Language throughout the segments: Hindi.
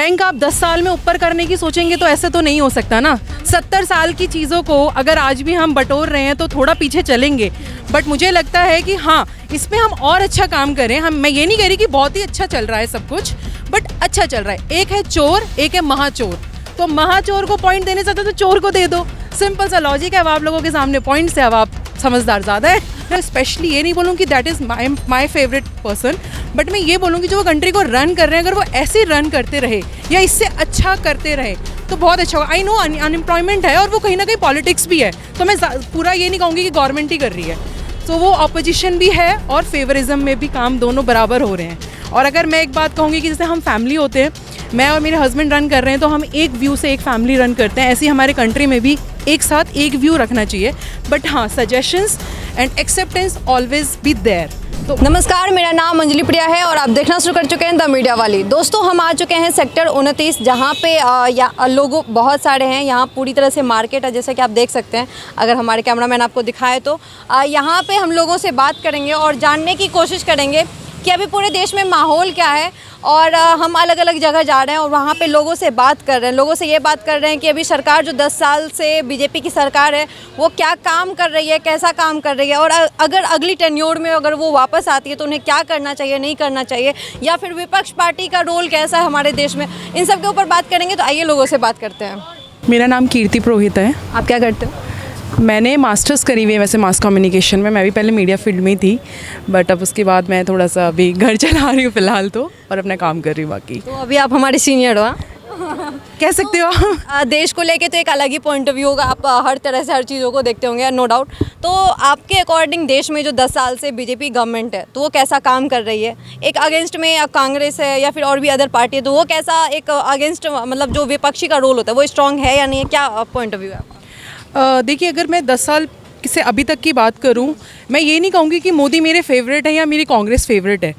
रैंक आप 10 साल में ऊपर करने की सोचेंगे तो ऐसे तो नहीं हो सकता ना। 70 साल की चीज़ों को अगर आज भी हम बटोर रहे हैं तो थोड़ा पीछे चलेंगे। बट मुझे लगता है कि हाँ, इसमें हम और अच्छा काम करें। मैं ये नहीं कह रही कि बहुत ही अच्छा चल रहा है सब कुछ, बट अच्छा चल रहा है। एक है चोर, एक है महाचोर। तो महाचोर को पॉइंट देने चाहते तो चोर को दे दो। सिंपल सा लॉजिक है। अब आप लोगों के सामने पॉइंट्स है, अब आप समझदार ज़्यादा है। मैं स्पेशली ये नहीं बोलूँ कि that is my favourite person, but मैं ये बोलूँगी जो वो कंट्री को रन कर रहे हैं, अगर वो ऐसे रन करते रहे या इससे अच्छा करते रहे तो बहुत अच्छा होगा। आई नो अनएम्प्लॉयमेंट है और वो कहीं ना कहीं पॉलिटिक्स भी है, तो मैं पूरा ये नहीं कहूँगी कि गवर्नमेंट ही कर रही है। तो वो अपोजिशन भी है और फेवरिज्म में भी काम दोनों बराबर हो रहे हैं। और अगर मैं एक बात कहूँगी कि जैसे हम फैमिली होते हैं, मैं और मेरे हस्बैंड रन कर रहे हैं तो हम एक व्यू से एक फैमिली रन करते हैं। ऐसे ही हमारे कंट्री में भी एक साथ एक व्यू रखना चाहिए। बट हाँ, suggestions and acceptance always be there. तो नमस्कार, मेरा नाम अंजलि प्रिया है और आप देखना शुरू कर चुके हैं द मीडिया वाली। दोस्तों, हम आ चुके हैं सेक्टर 29, जहाँ पे लोग बहुत सारे हैं। यहाँ पूरी तरह से मार्केट है, जैसे कि आप देख सकते हैं। अगर हमारे कैमरामैन आपको दिखाए तो यहाँ पे हम लोगों से बात करेंगे और जानने की कोशिश करेंगे कि अभी पूरे देश में माहौल क्या है। और हम अलग अलग जगह जा रहे हैं और वहाँ पे लोगों से बात कर रहे हैं। लोगों से ये बात कर रहे हैं कि अभी सरकार जो 10 साल से बीजेपी की सरकार है, वो क्या काम कर रही है, कैसा काम कर रही है, और अगर अगली टेन्योर में अगर वो वापस आती है तो उन्हें क्या करना चाहिए, नहीं करना चाहिए, या फिर विपक्ष पार्टी का रोल कैसा है हमारे देश में। इन सब के ऊपर बात करेंगे। तो आइए लोगों से बात करते हैं। मेरा नाम कीर्ति पुरोहित है। आप क्या करते हो? मैंने मास्टर्स करी हुई है वैसे मास कम्युनिकेशन में। मैं भी पहले मीडिया फील्ड में ही थी, बट अब उसके बाद मैं थोड़ा सा अभी घर चला रही हूँ फ़िलहाल तो, और अपना काम कर रही हूँ बाकी। तो अभी आप हमारे सीनियर हो, कह सकते हो। देश को लेके तो एक अलग ही पॉइंट ऑफ व्यू होगा। आप हर तरह से हर चीज़ों को देखते होंगे, नो डाउट। तो आपके अकॉर्डिंग देश में जो 10 साल से बीजेपी गवर्नमेंट है, तो वो कैसा काम कर रही है? एक अगेंस्ट में कांग्रेस है या फिर और भी अदर पार्टी है, तो वो कैसा एक अगेंस्ट, मतलब जो विपक्षी का रोल होता है वो स्ट्रॉन्ग है या नहीं है? क्या पॉइंट ऑफ व्यू है? देखिए, अगर मैं 10 साल से अभी तक की बात करूं, मैं ये नहीं कहूँगी कि मोदी मेरे फेवरेट है या मेरी कांग्रेस फेवरेट है।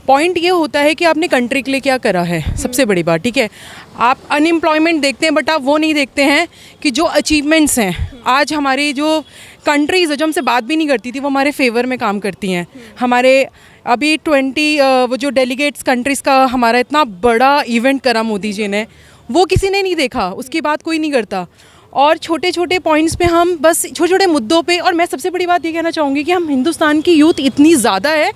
पॉइंट ये होता है कि आपने कंट्री के लिए क्या करा है, सबसे बड़ी बात। ठीक है, आप अनएम्प्लॉयमेंट देखते हैं, बट आप वो नहीं देखते हैं कि जो अचीवमेंट्स हैं आज हमारी जो कंट्रीज़ है, जो हमसे बात भी नहीं करती थी, वो हमारे फेवर में काम करती हैं। हमारे अभी 20 वो जो डेलीगेट्स कंट्रीज़ का हमारा इतना बड़ा इवेंट करा मोदी जी ने, वो किसी ने नहीं देखा, उसकी बात कोई नहीं करता। और छोटे छोटे पॉइंट्स पे हम बस छोटे छोटे मुद्दों पे, और मैं सबसे बड़ी बात ये कहना चाहूँगी कि हम हिंदुस्तान की यूथ इतनी ज़्यादा है,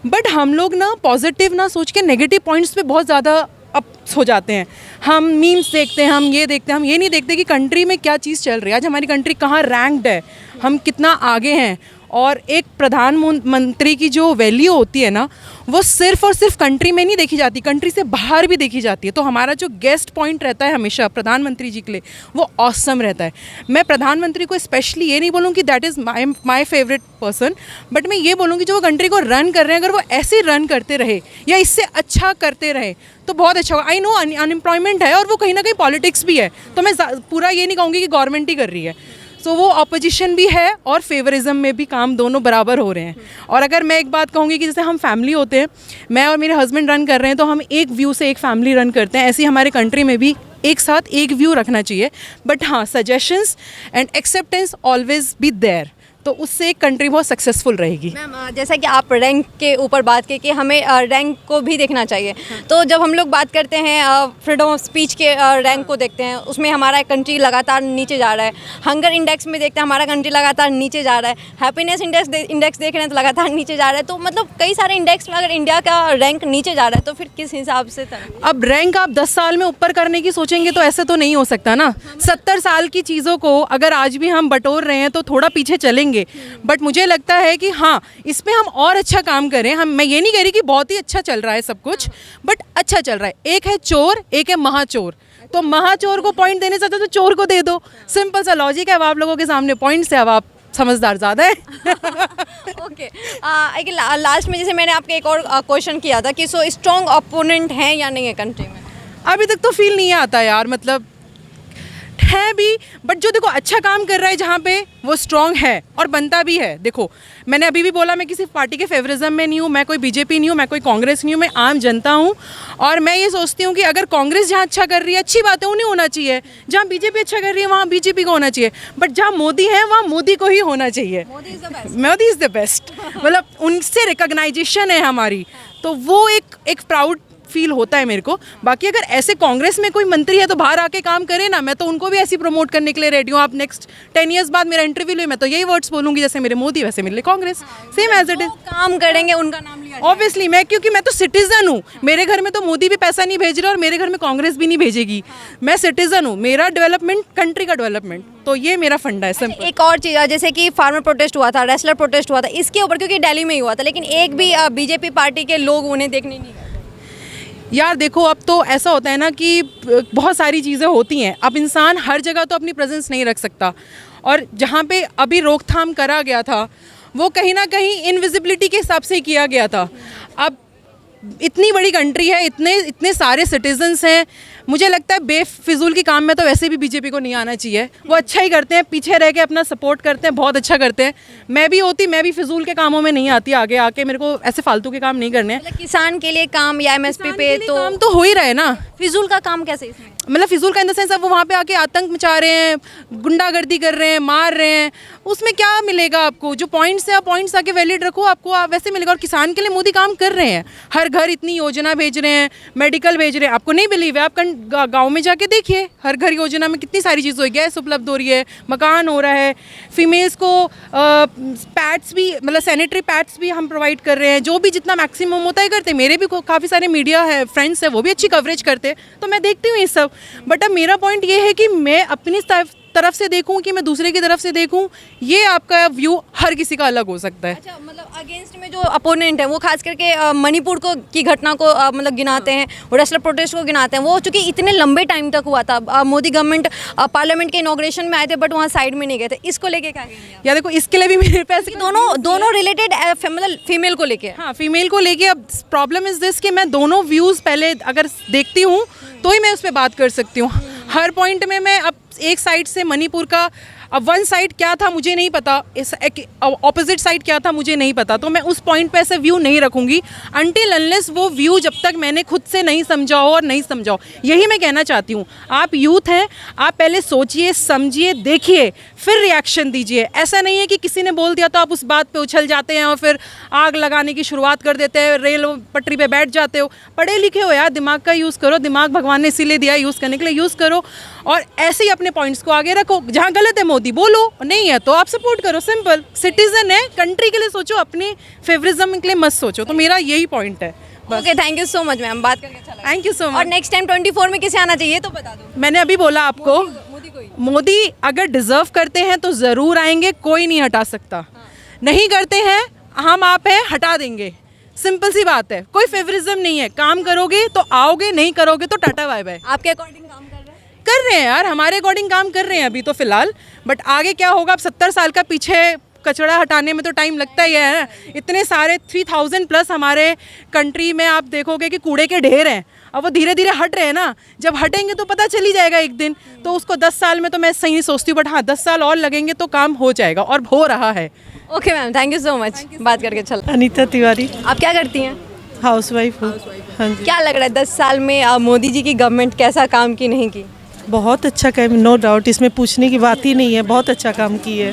बट हम लोग ना पॉजिटिव ना सोच के नेगेटिव पॉइंट्स पे बहुत ज़्यादा अप हो जाते हैं। हम मीम्स देखते हैं, हम ये देखते हैं, हम ये नहीं देखते कि कंट्री में क्या चीज़ चल रही है, आज हमारी कंट्री कहाँ रैंक्ड है, हम कितना आगे हैं। और एक प्रधानमंत्री की जो वैल्यू होती है ना, वो सिर्फ और सिर्फ कंट्री में नहीं देखी जाती, कंट्री से बाहर भी देखी जाती है। तो हमारा जो गेस्ट पॉइंट रहता है हमेशा प्रधानमंत्री जी के लिए, वो ऑसम रहता है। मैं प्रधानमंत्री को स्पेशली ये नहीं बोलूँ कि that is my favourite person, but मैं ये बोलूँगी जो वो कंट्री को रन कर रहे हैं, अगर वो ऐसे रन करते रहे या इससे अच्छा करते रहे तो बहुत अच्छा होगा। आई नो अनएम्प्लॉयमेंट है और वो कहीं ना कहीं पॉलिटिक्स भी है, तो मैं पूरा ये नहीं कहूँगी कि गवर्नमेंट ही कर रही है। तो वो अपोजिशन भी है और फेवरिज्म में भी काम दोनों बराबर हो रहे हैं। और अगर मैं एक बात कहूँगी कि जैसे हम फैमिली होते हैं, मैं और मेरे हस्बैंड रन कर रहे हैं तो हम एक व्यू से एक फैमिली रन करते हैं। ऐसे ही हमारे कंट्री में भी एक साथ एक व्यू रखना चाहिए। बट हाँ, suggestions and acceptance always be there, तो उससे एक कंट्री बहुत सक्सेसफुल रहेगी। मैम, जैसा कि आप रैंक के ऊपर बात की कि हमें रैंक को भी देखना चाहिए, तो जब हम लोग बात करते हैं फ्रीडम ऑफ स्पीच के रैंक को देखते हैं, उसमें हमारा कंट्री लगातार नीचे जा रहा है। हंगर इंडेक्स में देखते हैं, हमारा कंट्री लगातार नीचे जा रहा है। हैप्पीनेस इंडेक्स देख रहे हैं तो लगातार नीचे जा रहा है। तो मतलब कई सारे इंडेक्स में अगर इंडिया का रैंक नीचे जा रहा है तो फिर किस हिसाब से अब रैंक आप 10 साल में ऊपर करने की सोचेंगे तो ऐसे तो नहीं हो सकता ना। 70 साल की चीज़ों को अगर आज भी हम बटोर रहे हैं तो थोड़ा पीछे चलेंगे। बट मुझे लगता है कि हाँ, इसमें हम और अच्छा काम करें। मैं ये नहीं कह रही कि बहुत ही अच्छा चल रहा है सब कुछ, बट अच्छा चल रहा है। एक है चोर, एक है महाचोर। तो महाचोर को पॉइंट देने चाहते तो चोर को दे दो। सिंपल सा लॉजिक है। अब आप लोगों के सामने पॉइंट्स है, अब आप समझदार ज़्यादा है। ओके, एक लास्ट में जैसे मैंने आपके एक और क्वेश्चन किया था कि सो स्ट्रॉन्ग ओपोनेंट हैं या नहीं है कंट्री में? अभी तक तो फील नहीं आता यार, मतलब है भी, बट जो देखो अच्छा काम कर रहा है जहाँ पे, वो स्ट्रॉन्ग है और बनता भी है। देखो, मैंने अभी भी बोला, मैं किसी पार्टी के फेवरिज्म में नहीं हूँ, मैं कोई बीजेपी नहीं हूँ, मैं कोई कांग्रेस नहीं हूँ, मैं आम जनता हूँ। और मैं ये सोचती हूँ कि अगर कांग्रेस जहाँ अच्छा कर रही है, अच्छी बात है, उन्हें होना चाहिए। जहाँ बीजेपी अच्छा कर रही है, वहाँ बीजेपी को होना चाहिए। बट जहाँ मोदी है, वहाँ मोदी को ही होना चाहिए। Modi is the best. मतलब उनसे रिकॉग्नाइजेशन है हमारी, तो वो एक प्राउड फील होता है मेरे को। बाकी अगर ऐसे कांग्रेस में कोई मंत्री है तो बाहर आके काम करे ना, मैं तो उनको भी ऐसी प्रमोट करने के लिए रेडी हूँ। आप नेक्स्ट 10 ईयर्स बाद मेरा इंटरव्यू ले, मैं तो यही वर्ड्स बोलूँगी, जैसे मेरे मोदी वैसे मेरे लिए Congress, same as it is. काम करेंगे उनका नाम लिया जाए। ऑब्वियसली क्योंकि मैं तो सिटीजन हूँ, मेरे घर में तो मोदी भी पैसा नहीं भेज रहा और मेरे घर में कांग्रेस भी नहीं भेजेगी। मैं सिटीजन हूँ, मेरा डेवलपमेंट कंट्री का डेवलपमेंट, तो ये मेरा फंडा है सिंपल। एक और चीज़, जैसे कि फार्मर प्रोटेस्ट हुआ था, रेसलर प्रोटेस्ट हुआ था, इसके ऊपर क्योंकि दिल्ली में ही हुआ था, लेकिन एक भी बीजेपी पार्टी के लोग उन्हें देखने नहीं गए। यार देखो, अब तो ऐसा होता है ना कि बहुत सारी चीज़ें होती हैं, अब इंसान हर जगह तो अपनी प्रेजेंस नहीं रख सकता, और जहाँ पे अभी रोकथाम करा गया था वो कहीं ना कहीं इनविजिबिलिटी के हिसाब से किया गया था। अब इतनी बड़ी कंट्री है, इतने सारे सिटीजन्स हैं, मुझे लगता है बेफिजूल की काम में तो वैसे भी बीजेपी को नहीं आना चाहिए। वो अच्छा ही करते हैं, पीछे रह के अपना सपोर्ट करते हैं, बहुत अच्छा करते हैं। मैं भी फिजूल के कामों में नहीं आती आगे आके, मेरे को ऐसे फालतू के काम नहीं करने हैं। मतलब किसान के लिए काम या एमएसपी पे तो काम तो हो ही रहे ना। फिजूल का काम कैसे इसमें? मतलब फिजूल का इन द सेंस, अब वो वहाँ पे आके आतंक मचा रहे हैं, गुंडागर्दी कर रहे हैं, मार रहे हैं, उसमें क्या मिलेगा आपको? जो पॉइंट्स है, आप पॉइंट्स आके वैलिड रखो, आपको वैसे मिलेगा। और किसान के लिए मोदी काम कर रहे हैं, हर घर इतनी योजना भेज रहे हैं, मेडिकल भेज रहे हैं। आपको नहीं बिलीव है, आप गाँव में जाके देखिए, हर घर योजना में कितनी सारी चीज़ हो, गैस उपलब्ध हो रही है, मकान हो रहा है, फीमेल्स को पैड्स भी, मतलब सैनिटरी पैड्स भी हम प्रोवाइड कर रहे हैं, जो भी जितना मैक्सिमम होता है करते हैं। मेरे भी काफ़ी सारे मीडिया है फ्रेंड्स है, वो भी अच्छी कवरेज करते हैं, तो मैं देखती हूँ ये सब। बट अब मेरा पॉइंट ये है कि मैं अपनी तरफ से देखूं कि मैं दूसरे की तरफ से देखूं, ये आपका व्यू हर किसी का अलग हो सकता है। अच्छा, मतलब अगेंस्ट में जो अपोनेंट है वो खास करके मणिपुर को की घटना को मतलब गिनाते हैं, और रेसलर प्रोटेस्ट को गिनाते हैं। वो चूंकि इतने लंबे टाइम तक हुआ था, मोदी गवर्नमेंट पार्लियामेंट के इनॉग्रेशन में आए थे बट वहाँ साइड में नहीं गए थे, इसको लेके क्या कहेंगे आप? या देखो, इसके लिए भी मेरे पास दोनों रिलेटेड मतलब फीमेल को लेके। हाँ, फीमेल को लेके। अब प्रॉब्लम इज दिस कि मैं दोनों व्यूज़ पहले अगर देखती हूँ तो ही मैं उस पर बात कर सकती हूँ। हर पॉइंट में मैं अब एक साइड से मणिपुर का, अब वन साइड क्या था मुझे नहीं पता, इस ऑपोजिट साइड क्या था मुझे नहीं पता, तो मैं उस पॉइंट पे ऐसे व्यू नहीं रखूंगी अनटिल अनलेस वो व्यू जब तक मैंने खुद से नहीं समझा हो और नहीं समझा हो। यही मैं कहना चाहती हूँ। आप यूथ हैं, आप पहले सोचिए, समझिए, देखिए, फिर रिएक्शन दीजिए। ऐसा नहीं है कि किसी ने बोल दिया तो आप उस बात पे उछल जाते हैं और फिर आग लगाने की शुरुआत कर देते हैं, रेल पटरी पे बैठ जाते हो। पढ़े लिखे हो यार, दिमाग का यूज़ करो, दिमाग भगवान ने इसीलिए दिया यूज़ करने के लिए, यूज़ करो और ऐसे ही अपने पॉइंट्स को आगे रखो। जहाँ गलत है मोदी बोलो, नहीं है तो आप सपोर्ट करो, सिंपल। सिटीजन है, कंट्री के लिए सोचो, अपने फेवरिज्म के लिए मत सोचो। तो मेरा यही पॉइंट है। Okay, thank you so much ma'am, बात करके अच्छा लगा। Thank you so much. और नेक्स्ट टाइम 24 में किसे आना चाहिए तो बता दो। मैंने अभी बोला आपको, मोदी अगर डिजर्व करते हैं तो ज़रूर आएंगे, कोई नहीं हटा सकता। नहीं करते हैं, हम आप हैं, हटा देंगे। सिंपल सी बात है, कोई फेवरिज्म नहीं है। काम करोगे तो आओगे, नहीं करोगे तो टाटा बाय बाय। आपके अकॉर्डिंग काम कर रहे हैं यार, हमारे अकॉर्डिंग काम कर रहे हैं अभी तो फिलहाल, बट आगे क्या होगा? अब 70 साल का पीछे कचरा हटाने में तो टाइम लगता ही है। इतने सारे 3000 प्लस हमारे कंट्री में आप देखोगे कि कूड़े के ढेर हैं। अब वो धीरे धीरे हट रहे हैं ना, जब हटेंगे तो पता चल ही जाएगा एक दिन। तो उसको 10 साल में तो मैं सही नहीं सोचती हूँ, बट हाँ 10 साल और लगेंगे तो काम हो जाएगा, और हो रहा है। Okay ma'am, thank you so much, बात करके अच्छा लगा। अनीता तिवारी, आप क्या करती हैं? हाउसवाइफ हूँ। हाँ जी, क्या लग रहा है 10 साल में मोदी जी की गवर्नमेंट कैसा काम की नहीं की? बहुत अच्छा काम, नो डाउट, इसमें पूछने की बात ही नहीं है। बहुत अच्छा काम की है।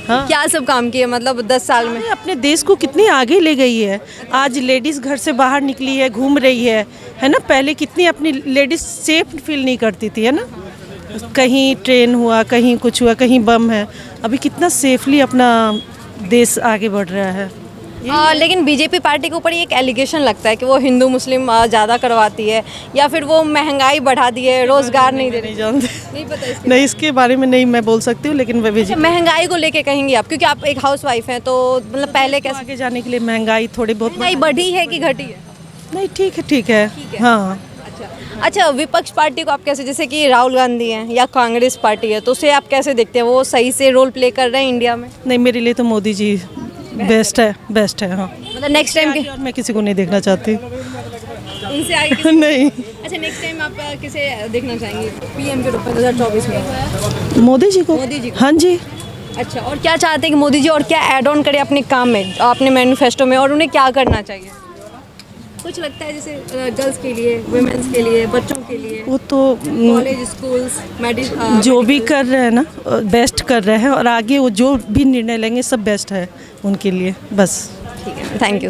हाँ, क्या सब काम किए मतलब 10 साल में? अपने देश को कितनी आगे ले गई है। आज लेडीज़ घर से बाहर निकली है, घूम रही है ना। पहले कितनी अपनी लेडीज़ सेफ फील नहीं करती थी, है ना। कहीं ट्रेन हुआ, कहीं कुछ हुआ, कहीं बम है, अभी कितना सेफली अपना देश आगे बढ़ रहा है। लेकिन बीजेपी पार्टी के ऊपर ये एक एलिगेशन लगता है कि वो हिंदू मुस्लिम ज़्यादा करवाती है, या फिर वो महंगाई बढ़ा दी है, रोजगार नहीं दे रही। नहीं जानते, नहीं पता इसके नहीं, इसके बारे में नहीं मैं बोल सकती हूँ, लेकिन महंगाई को लेके कहेंगे आप, क्योंकि आप एक हाउसवाइफ हैं, तो मतलब पहले कैसे आगे जाने के लिए महंगाई थोड़ी बहुत महंगाई बढ़ी है कि घटी है? नहीं, ठीक है, ठीक है, हाँ। अच्छा, विपक्ष पार्टी को आप कैसे, जैसे कि राहुल गांधी हैं या कांग्रेस पार्टी है, तो उसे आप कैसे देखते हैं? वो सही से रोल प्ले कर रहे हैं इंडिया में? नहीं, मेरे लिए तो मोदी जी बेस्ट है, हाँ। मतलब नेक्स्ट टाइम के और मैं किसी को नहीं देखना चाहती। उनसे आगे नहीं। अच्छा, नेक्स्ट टाइम आप किसे देखना चाहेंगे पीएम के रूप में 2024 में? मोदी जी को। हाँ जी। अच्छा, और क्या चाहते हैं कि मोदी जी और क्या ऐड ऑन करे अपने काम में, अपने मैनिफेस्टो में, और उन्हें क्या करना चाहिए? कुछ लगता है जैसे गर्ल्स के लिए, वुमेन्स के लिए, बच्चों के लिए, वो तो कॉलेज, स्कूल्स, जो भी कर रहे हैं ना, बेस्ट कर रहे हैं, और आगे वो जो भी निर्णय लेंगे सब बेस्ट है उनके लिए, बस। ठीक है, थैंक यू।